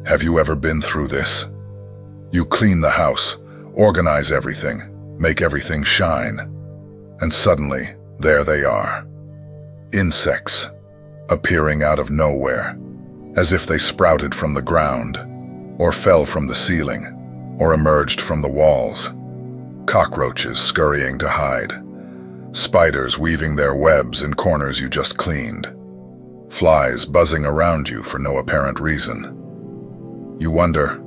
Have you ever been through this? You clean the house, organize everything, make everything shine, and suddenly, there they are. Insects, appearing out of nowhere, as if they sprouted from the ground, or fell from the ceiling, or emerged from the walls. Cockroaches scurrying to hide, spiders weaving their webs in corners you just cleaned, flies buzzing around you for no apparent reason. You wonder,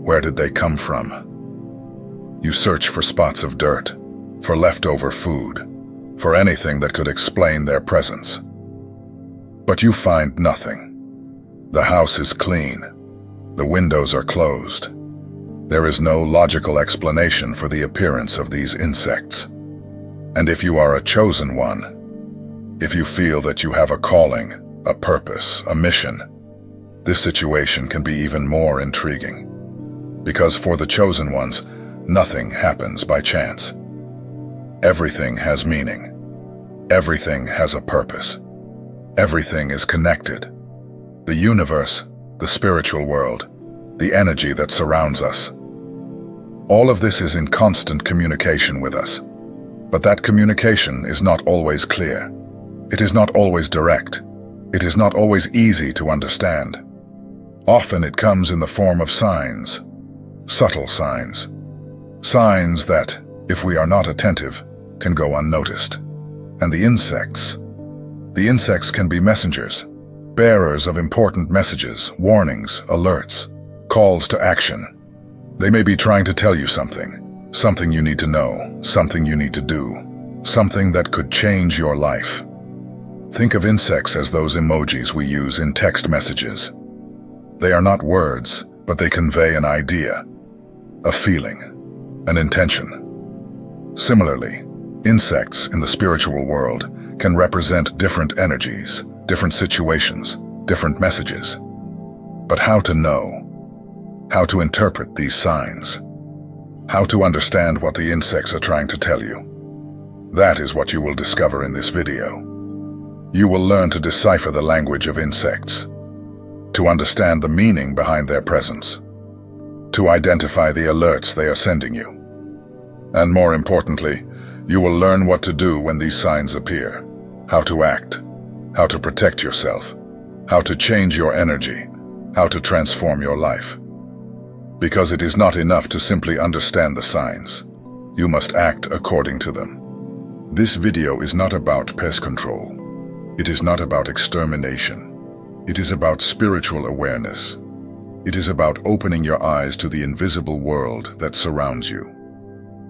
where did they come from? You search for spots of dirt, for leftover food, for anything that could explain their presence. But you find nothing. The house is clean. The windows are closed. There is no logical explanation for the appearance of these insects. And if you are a chosen one, if you feel that you have a calling, a purpose, a mission, this situation can be even more intriguing. Because for the chosen ones, nothing happens by chance. Everything has meaning. Everything has a purpose. Everything is connected. The universe, the spiritual world, the energy that surrounds us. All of this is in constant communication with us. But that communication is not always clear. It is not always direct. It is not always easy to understand. Often it comes in the form of signs, subtle signs. Signs that, if we are not attentive, can go unnoticed. And the insects can be messengers, bearers of important messages, warnings, alerts, calls to action. They may be trying to tell you something, something you need to know, something you need to do, something that could change your life. Think of insects as those emojis we use in text messages. They are not words, but they convey an idea, a feeling, an intention. Similarly, insects in the spiritual world can represent different energies, different situations, different messages. But how to know? How to interpret these signs? How to understand what the insects are trying to tell you? That is what you will discover in this video. You will learn to decipher the language of insects, to understand the meaning behind their presence, to identify the alerts they are sending you. And more importantly, you will learn what to do when these signs appear, how to act, how to protect yourself, how to change your energy, how to transform your life. Because it is not enough to simply understand the signs. You must act according to them. This video is not about pest control. It is not about extermination. It is about spiritual awareness. It is about opening your eyes to the invisible world that surrounds you.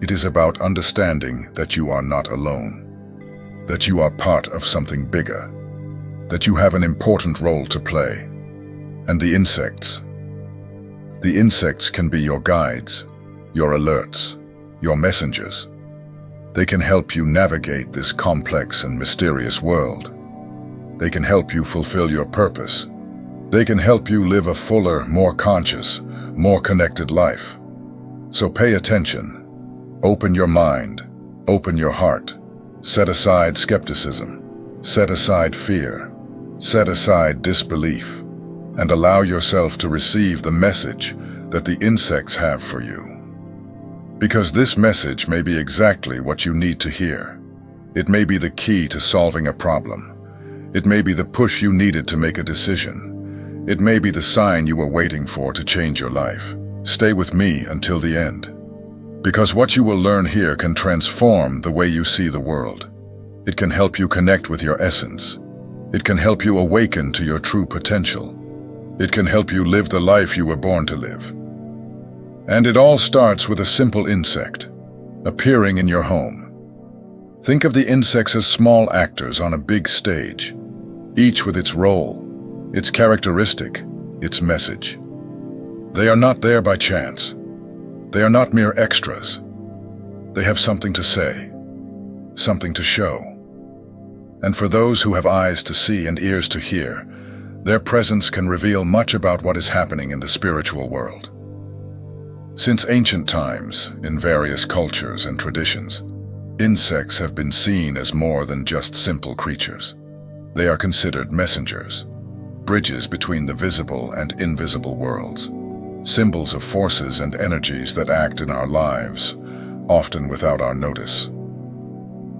It is about understanding that you are not alone, that you are part of something bigger, that you have an important role to play. And the insects can be your guides, your alerts, your messengers. They can help you navigate this complex and mysterious world. They can help you fulfill your purpose. They can help you live a fuller, more conscious, more connected life. So pay attention. Open your mind. Open your heart. Set aside skepticism. Set aside fear. Set aside disbelief. And allow yourself to receive the message that the insects have for you. Because this message may be exactly what you need to hear. It may be the key to solving a problem. It may be the push you needed to make a decision. It may be the sign you were waiting for to change your life. Stay with me until the end. Because what you will learn here can transform the way you see the world. It can help you connect with your essence. It can help you awaken to your true potential. It can help you live the life you were born to live. And it all starts with a simple insect appearing in your home. Think of the insects as small actors on a big stage, each with its role, its characteristic, its message. They are not there by chance. They are not mere extras. They have something to say, something to show. And for those who have eyes to see and ears to hear, their presence can reveal much about what is happening in the spiritual world. Since ancient times, in various cultures and traditions, insects have been seen as more than just simple creatures. They are considered messengers, bridges between the visible and invisible worlds, symbols of forces and energies that act in our lives, often without our notice.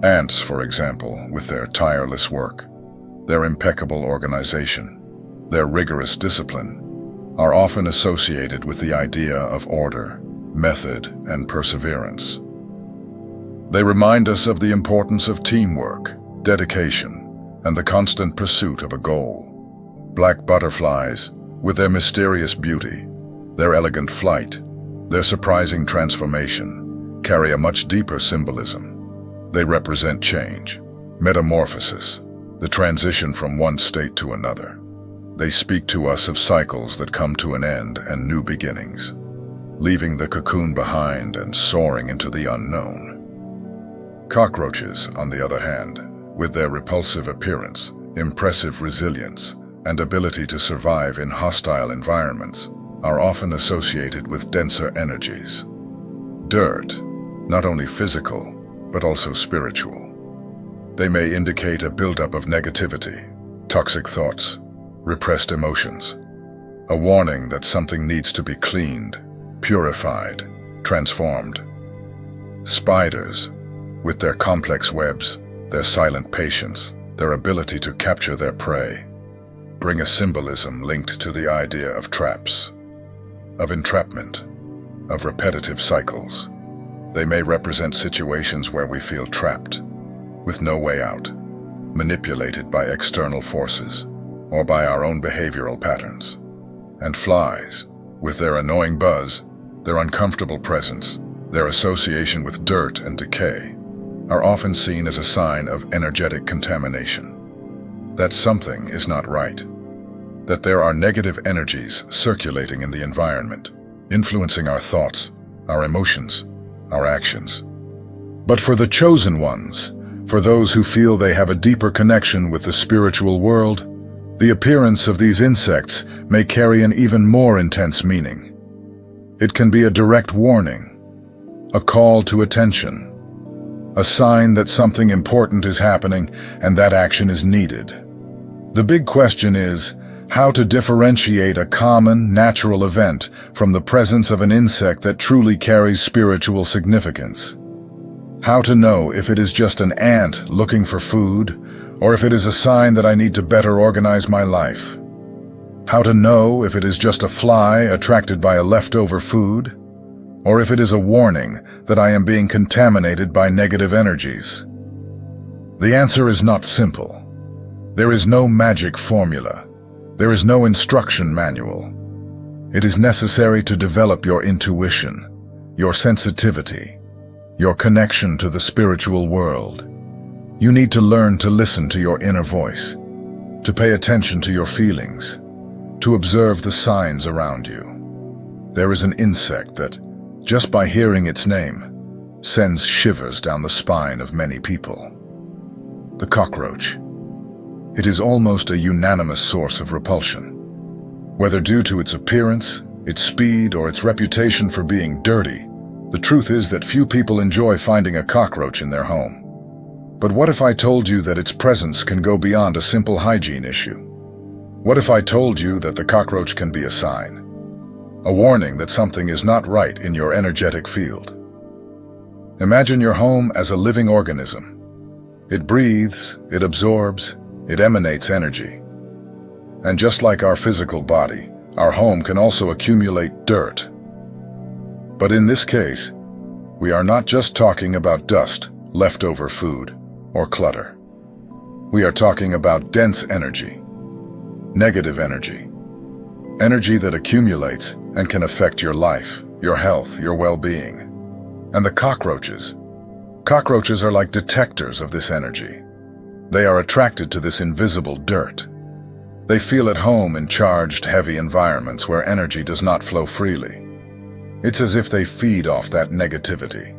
Ants, for example, with their tireless work, their impeccable organization, their rigorous discipline, are often associated with the idea of order, method, and perseverance. They remind us of the importance of teamwork, dedication, and the constant pursuit of a goal. Black butterflies, with their mysterious beauty, their elegant flight, their surprising transformation, carry a much deeper symbolism. They represent change, metamorphosis, the transition from one state to another. They speak to us of cycles that come to an end and new beginnings, leaving the cocoon behind and soaring into the unknown. Cockroaches, on the other hand, with their repulsive appearance, impressive resilience, and ability to survive in hostile environments, are often associated with denser energies. Dirt, not only physical, but also spiritual. They may indicate a buildup of negativity, toxic thoughts, repressed emotions, a warning that something needs to be cleaned, purified, transformed. Spiders, with their complex webs, their silent patience, their ability to capture their prey, bring a symbolism linked to the idea of traps, of entrapment, of repetitive cycles. They may represent situations where we feel trapped, with no way out, manipulated by external forces, or by our own behavioral patterns. And flies, with their annoying buzz, their uncomfortable presence, their association with dirt and decay, are often seen as a sign of energetic contamination. That something is not right. That there are negative energies circulating in the environment, influencing our thoughts, our emotions, our actions. But for the chosen ones, for those who feel they have a deeper connection with the spiritual world, the appearance of these insects may carry an even more intense meaning. It can be a direct warning, a call to attention, a sign that something important is happening and that action is needed. The big question is how to differentiate a common, natural event from the presence of an insect that truly carries spiritual significance. How to know if it is just an ant looking for food, or if it is a sign that I need to better organize my life. How to know if it is just a fly attracted by a leftover food, or if it is a warning that I am being contaminated by negative energies. The answer is not simple. There is no magic formula. There is no instruction manual. It is necessary to develop your intuition, your sensitivity, your connection to the spiritual world. You need to learn to listen to your inner voice, to pay attention to your feelings, to observe the signs around you. There is an insect that, just by hearing its name, sends shivers down the spine of many people. The cockroach. It is almost a unanimous source of repulsion. Whether due to its appearance, its speed, or its reputation for being dirty, the truth is that few people enjoy finding a cockroach in their home. But what if I told you that its presence can go beyond a simple hygiene issue? What if I told you that the cockroach can be a sign, a warning that something is not right in your energetic field? Imagine your home as a living organism. It breathes, it absorbs, it emanates energy. And just like our physical body, our home can also accumulate dirt. But in this case, we are not just talking about dust, leftover food, or clutter. We are talking about dense energy, negative energy, energy that accumulates and can affect your life, your health, your well-being. And the cockroaches. Cockroaches are like detectors of this energy. They are attracted to this invisible dirt. They feel at home in charged, heavy environments where energy does not flow freely. It's as if they feed off that negativity.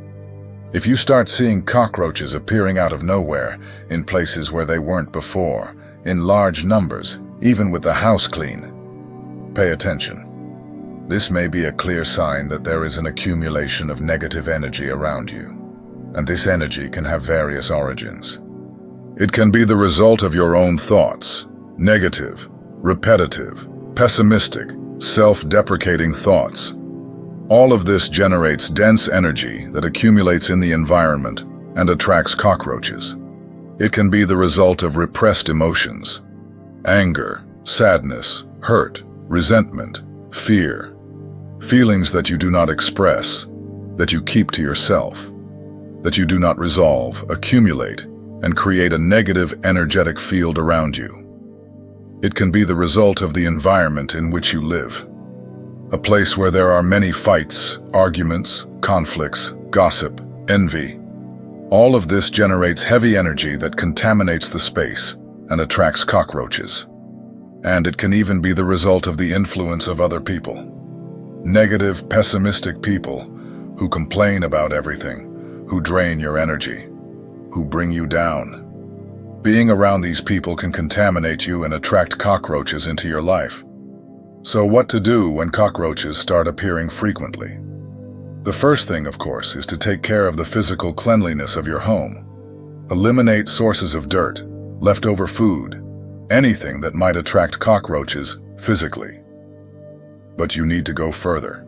If you start seeing cockroaches appearing out of nowhere, in places where they weren't before, in large numbers, even with the house clean, pay attention. This may be a clear sign that there is an accumulation of negative energy around you, and this energy can have various origins. It can be the result of your own thoughts, negative, repetitive, pessimistic, self-deprecating thoughts. All of this generates dense energy that accumulates in the environment and attracts cockroaches. It can be the result of repressed emotions: anger, sadness, hurt, resentment, fear. Feelings that you do not express, that you keep to yourself, that you do not resolve, accumulate, and create a negative energetic field around you. It can be the result of the environment in which you live. A place where there are many fights, arguments, conflicts, gossip, envy. All of this generates heavy energy that contaminates the space and attracts cockroaches. And it can even be the result of the influence of other people. Negative, pessimistic people who complain about everything, who drain your energy, who bring you down. Being around these people can contaminate you and attract cockroaches into your life. So what to do when cockroaches start appearing frequently? The first thing, of course, is to take care of the physical cleanliness of your home. Eliminate sources of dirt, leftover food, anything that might attract cockroaches physically. But you need to go further.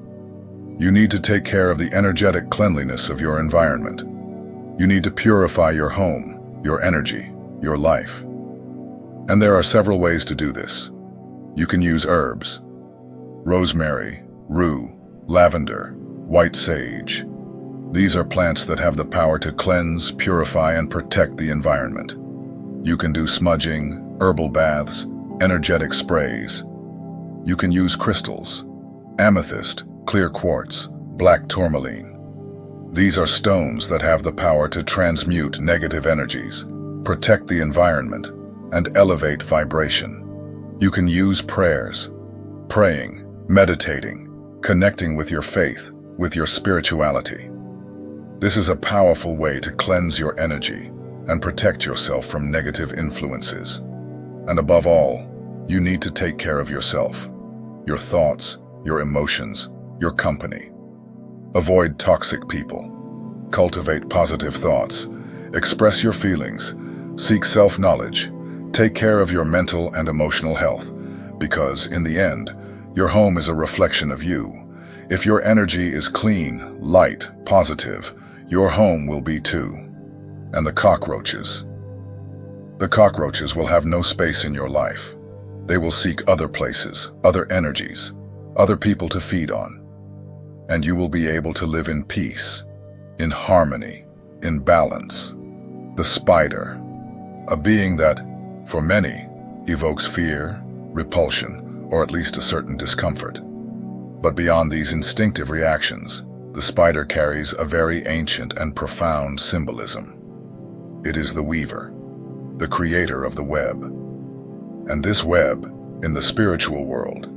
You need to take care of the energetic cleanliness of your environment. You need to purify your home, your energy, your life. And there are several ways to do this. You can use herbs: rosemary, rue, lavender, white sage. These are plants that have the power to cleanse, purify, and protect the environment. You can do smudging, herbal baths, energetic sprays. You can use crystals: amethyst, clear quartz, black tourmaline. These are stones that have the power to transmute negative energies, protect the environment, and elevate vibration. You can use prayers: praying, meditating, connecting with your faith, with your spirituality. This is a powerful way to cleanse your energy and protect yourself from negative influences. And above all, you need to take care of yourself, your thoughts, your emotions, your company. Avoid toxic people. Cultivate positive thoughts. Express your feelings. Seek self-knowledge. Take care of your mental and emotional health, because in the end, your home is a reflection of you. If your energy is clean, light, positive, your home will be too. And the cockroaches will have no space in your life. They will seek other places, other energies, other people to feed on. And you will be able to live in peace, in harmony, in balance. The spider, a being that, for many, evokes fear, repulsion, or at least a certain discomfort. But beyond these instinctive reactions, the spider carries a very ancient and profound symbolism. It is the weaver, the creator of the web. And this web, in the spiritual world,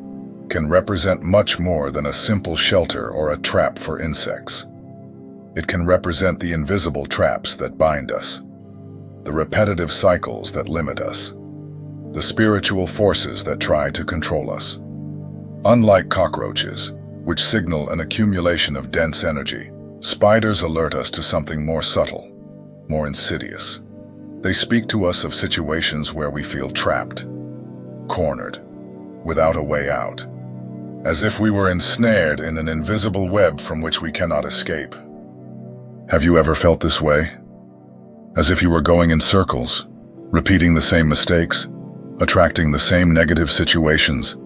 can represent much more than a simple shelter or a trap for insects. It can represent the invisible traps that bind us, the repetitive cycles that limit us, the spiritual forces that try to control us. Unlike cockroaches, which signal an accumulation of dense energy, spiders alert us to something more subtle, more insidious. They speak to us of situations where we feel trapped, cornered, without a way out, as if we were ensnared in an invisible web from which we cannot escape. Have you ever felt this way? As if you were going in circles, repeating the same mistakes, attracting the same negative situations,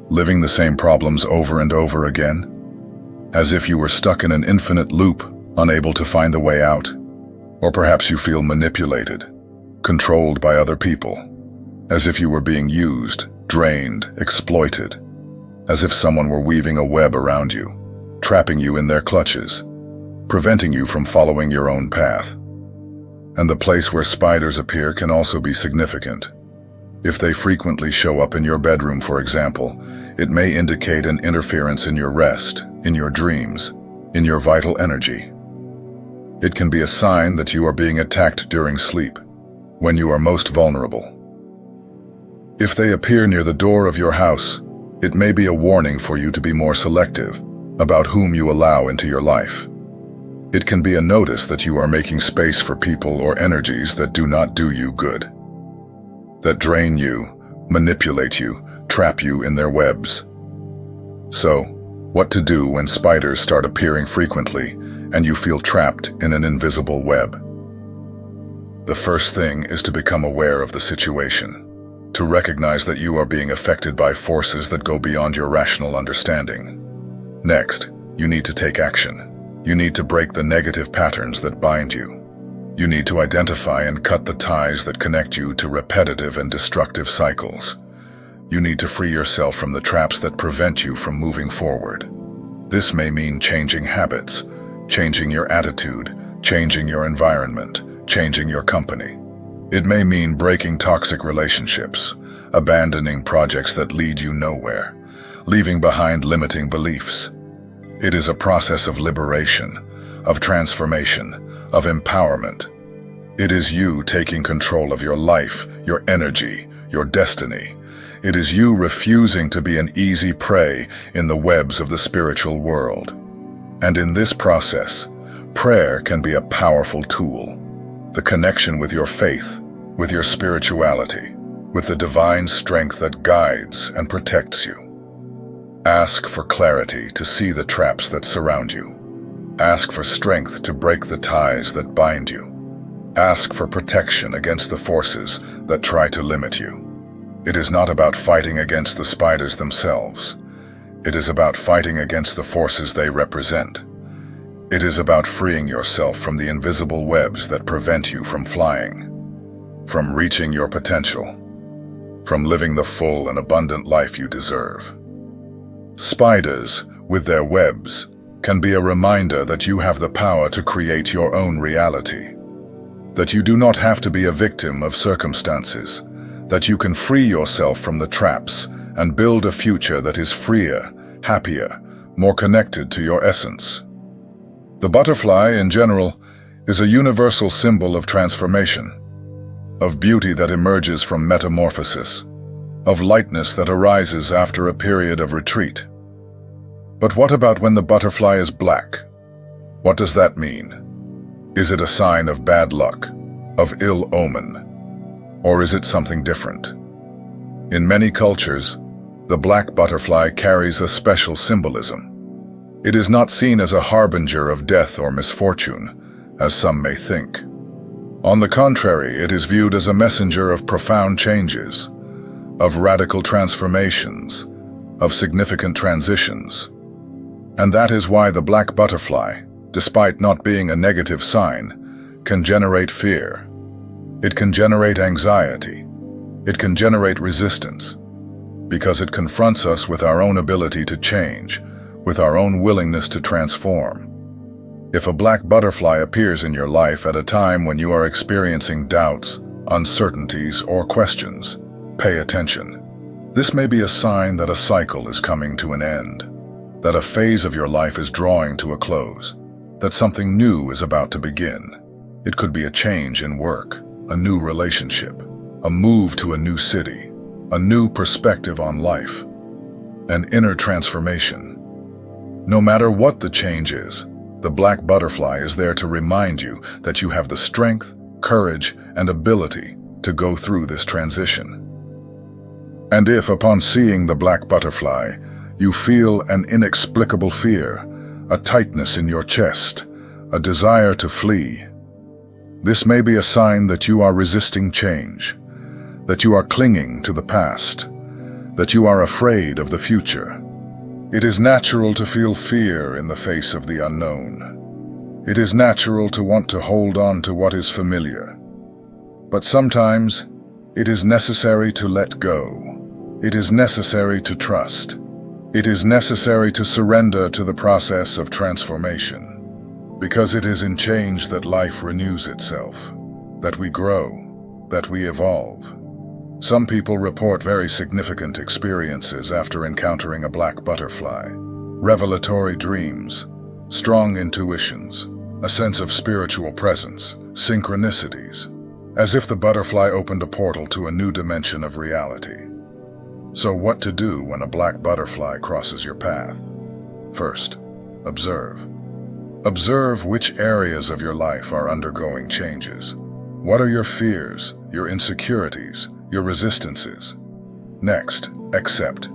living the same problems over and over again? As if you were stuck in an infinite loop, unable to find the way out? Or perhaps you feel manipulated, controlled by other people, as if you were being used, drained, exploited, as if someone were weaving a web around you, trapping you in their clutches, preventing you from following your own path. And the place where spiders appear can also be significant. If they frequently show up in your bedroom, for example, it may indicate an interference in your rest, in your dreams, in your vital energy. It can be a sign that you are being attacked during sleep, when you are most vulnerable. If they appear near the door of your house, it may be a warning for you to be more selective about whom you allow into your life. It can be a notice that you are making space for people or energies that do not do you good, that drain you, manipulate you, trap you in their webs. So, what to do when spiders start appearing frequently and you feel trapped in an invisible web? The first thing is to become aware of the situation, to recognize that you are being affected by forces that go beyond your rational understanding. Next, you need to take action. You need to break the negative patterns that bind you. You need to identify and cut the ties that connect you to repetitive and destructive cycles. You need to free yourself from the traps that prevent you from moving forward. This may mean changing habits, changing your attitude, changing your environment, changing your company. It may mean breaking toxic relationships, abandoning projects that lead you nowhere, leaving behind limiting beliefs. It is a process of liberation, of transformation, of empowerment. It is you taking control of your life, your energy, your destiny. It is you refusing to be an easy prey in the webs of the spiritual world. And in this process, prayer can be a powerful tool. The connection with your faith, with your spirituality, with the divine strength that guides and protects you. Ask for clarity to see the traps that surround you. Ask for strength to break the ties that bind you. Ask for protection against the forces that try to limit you. It is not about fighting against the spiders themselves. It is about fighting against the forces they represent. It is about freeing yourself from the invisible webs that prevent you from flying, from reaching your potential, from living the full and abundant life you deserve. Spiders, with their webs, can be a reminder that you have the power to create your own reality, that you do not have to be a victim of circumstances, that you can free yourself from the traps and build a future that is freer, happier, more connected to your essence. The butterfly, in general, is a universal symbol of transformation, of beauty that emerges from metamorphosis, of lightness that arises after a period of retreat. But what about when the butterfly is black? What does that mean? Is it a sign of bad luck, of ill omen? Or is it something different? In many cultures, the black butterfly carries a special symbolism. It is not seen as a harbinger of death or misfortune, as some may think. On the contrary, it is viewed as a messenger of profound changes, of radical transformations, of significant transitions. And that is why the black butterfly, despite not being a negative sign, can generate fear. It can generate anxiety. It can generate resistance, because it confronts us with our own ability to change, with our own willingness to transform. If a black butterfly appears in your life at a time when you are experiencing doubts, uncertainties, or questions, pay attention. This may be a sign that a cycle is coming to an end, that a phase of your life is drawing to a close, that something new is about to begin. It could be a change in work, a new relationship, a move to a new city, a new perspective on life, an inner transformation. No matter what the change is, the black butterfly is there to remind you that you have the strength, courage, and ability to go through this transition. And if, upon seeing the black butterfly, you feel an inexplicable fear, a tightness in your chest, a desire to flee, this may be a sign that you are resisting change, that you are clinging to the past, that you are afraid of the future. It is natural to feel fear in the face of the unknown. It is natural to want to hold on to what is familiar. But sometimes, it is necessary to let go. It is necessary to trust. It is necessary to surrender to the process of transformation. Because it is in change that life renews itself, that we grow, that we evolve. Some people report very significant experiences after encountering a black butterfly. Revelatory dreams, strong intuitions, a sense of spiritual presence, synchronicities, as if the butterfly opened a portal to a new dimension of reality. So what to do when a black butterfly crosses your path? First, observe. Observe which areas of your life are undergoing changes. What are your fears, your insecurities, your resistances? Next, accept.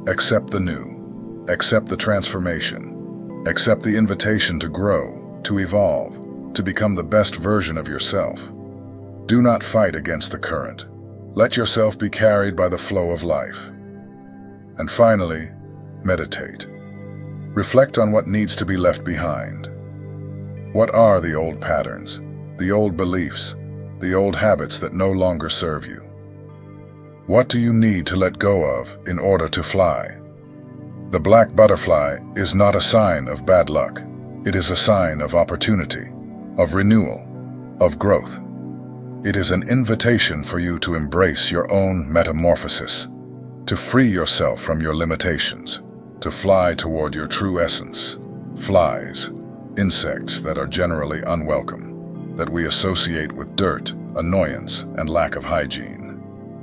Accept the new. Accept the transformation. Accept the invitation to grow, to evolve, to become the best version of yourself. Do not fight against the current. Let yourself be carried by the flow of life. And finally, meditate. Reflect on what needs to be left behind. What are the old patterns, the old beliefs, the old habits that no longer serve you? What do you need to let go of in order to fly? The black butterfly is not a sign of bad luck. It is a sign of opportunity, of renewal, of growth. It is an invitation for you to embrace your own metamorphosis, to free yourself from your limitations, to fly toward your true essence. Flies, insects that are generally unwelcome, that we associate with dirt, annoyance, and lack of hygiene.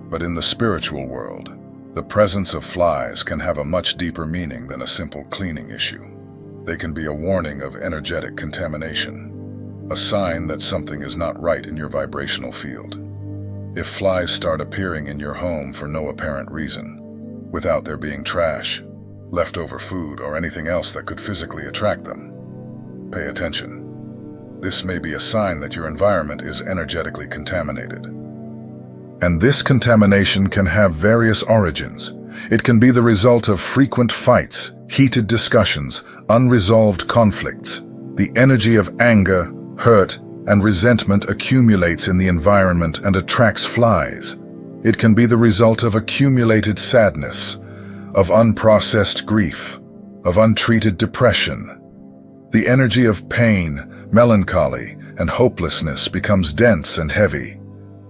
But in the spiritual world, the presence of flies can have a much deeper meaning than a simple cleaning issue. They can be a warning of energetic contamination, a sign that something is not right in your vibrational field. If flies start appearing in your home for no apparent reason, without there being trash, leftover food, or anything else that could physically attract them, pay attention. This may be a sign that your environment is energetically contaminated. And this contamination can have various origins. It can be the result of frequent fights, heated discussions, unresolved conflicts. The energy of anger, hurt, and resentment accumulates in the environment and attracts flies. It can be the result of accumulated sadness, of unprocessed grief, of untreated depression. The energy of pain, melancholy, and hopelessness becomes dense and heavy,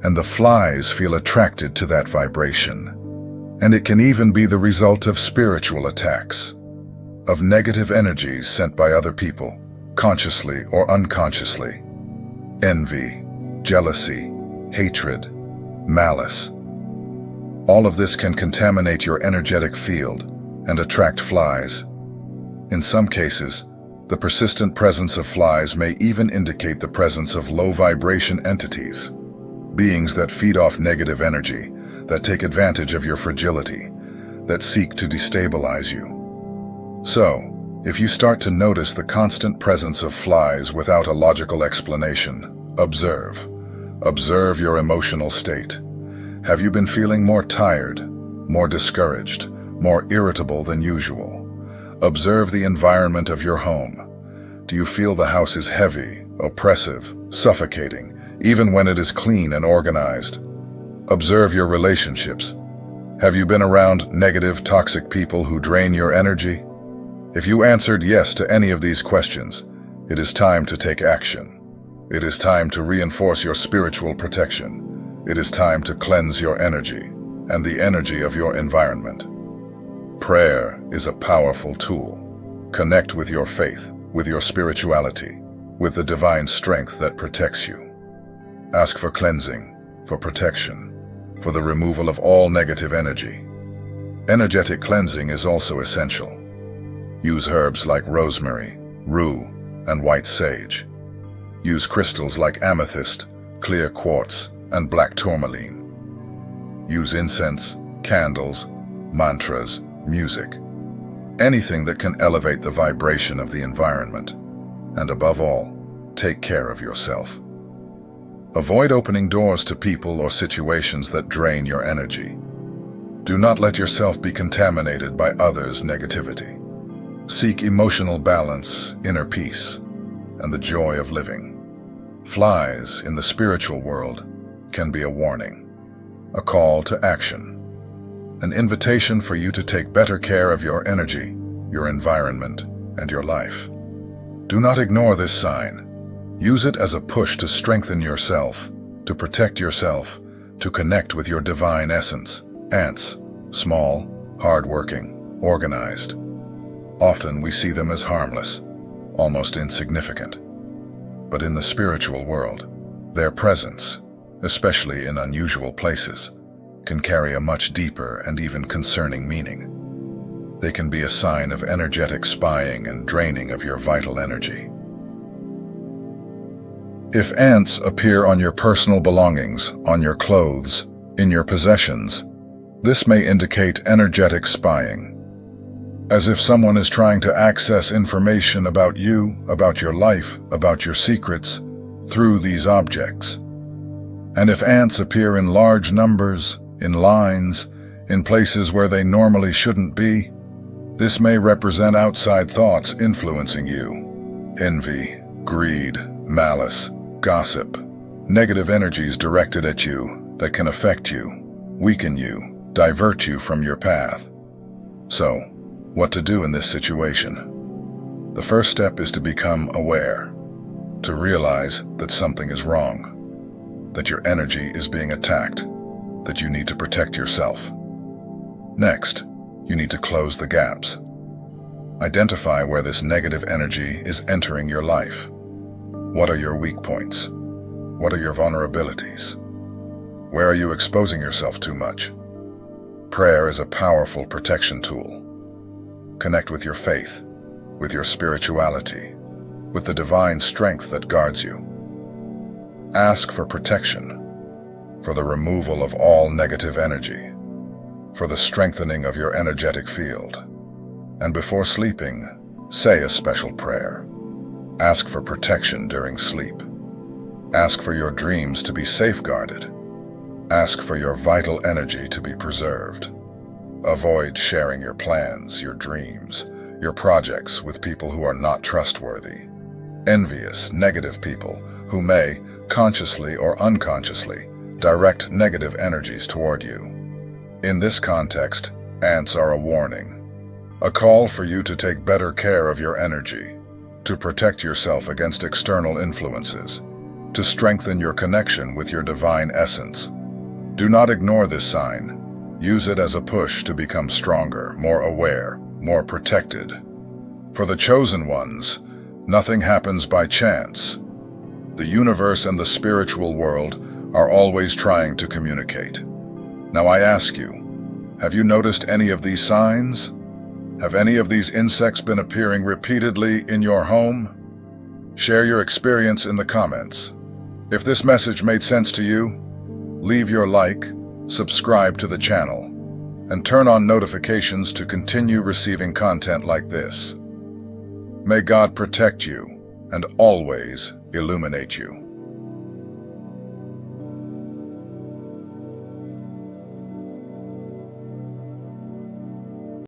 and the flies feel attracted to that vibration. And it can even be the result of spiritual attacks, of negative energies sent by other people, consciously or unconsciously. Envy, jealousy, hatred, malice. All of this can contaminate your energetic field and attract flies. In some cases, the persistent presence of flies may even indicate the presence of low-vibration entities, beings that feed off negative energy, that take advantage of your fragility, that seek to destabilize you. So, if you start to notice the constant presence of flies without a logical explanation, observe. Observe your emotional state. Have you been feeling more tired, more discouraged, more irritable than usual? Observe the environment of your home. Do you feel the house is heavy, oppressive, suffocating, even when it is clean and organized? Observe your relationships. Have you been around negative, toxic people who drain your energy? If you answered yes to any of these questions, it is time to take action. It is time to reinforce your spiritual protection. It is time to cleanse your energy and the energy of your environment. Prayer is a powerful tool. Connect with your faith, with your spirituality, with the divine strength that protects you. Ask for cleansing, for protection, for the removal of all negative energy. Energetic cleansing is also essential. Use herbs like rosemary, rue, and white sage. Use crystals like amethyst, clear quartz, and black tourmaline. Use incense, candles, mantras, music, anything that can elevate the vibration of the environment. And above all, take care of yourself. Avoid opening doors to people or situations that drain your energy. Do not let yourself be contaminated by others' negativity. Seek emotional balance, inner peace, and the joy of living. Flies in the spiritual world can be a warning, a call to action, an invitation for you to take better care of your energy, your environment, and your life. Do not ignore this sign. Use it as a push to strengthen yourself, to protect yourself, to connect with your divine essence. Ants, small, hard-working, organized. Often we see them as harmless, almost insignificant. But in the spiritual world, their presence, especially in unusual places, can carry a much deeper and even concerning meaning. They can be a sign of energetic spying and draining of your vital energy. If ants appear on your personal belongings, on your clothes, in your possessions, This may indicate energetic spying, as if someone is trying to access information about you, about your life, about your secrets, through these objects. And if ants appear in large numbers, in lines, in places where they normally shouldn't be, this may represent outside thoughts influencing you. Envy, greed, malice, gossip, negative energies directed at you that can affect you, weaken you, divert you from your path. So, what to do in this situation? The first step is to become aware, to realize that something is wrong, that your energy is being attacked, that you need to protect yourself. Next, you need to close the gaps. Identify where this negative energy is entering your life. What are your weak points? What are your vulnerabilities? Where are you exposing yourself too much? Prayer is a powerful protection tool. Connect with your faith, with your spirituality, with the divine strength that guards you. Ask for protection, for the removal of all negative energy, for the strengthening of your energetic field. And before sleeping, say a special prayer. Ask for protection during sleep. Ask for your dreams to be safeguarded. Ask for your vital energy to be preserved. Avoid sharing your plans, your dreams, your projects with people who are not trustworthy. Envious, negative people who may, consciously or unconsciously, direct negative energies toward you. In this context, ants are a warning, a call for you to take better care of your energy, to protect yourself against external influences, to strengthen your connection with your divine essence. Do not ignore this sign. Use it as a push to become stronger, more aware, more protected. For the chosen ones, nothing happens by chance. The universe and the spiritual world are always trying to communicate. Now I ask you, have you noticed any of these signs? Have any of these insects been appearing repeatedly in your home? Share your experience in the comments. If this message made sense to you, leave your like, subscribe to the channel, and turn on notifications to continue receiving content like this. May God protect you and always illuminate you.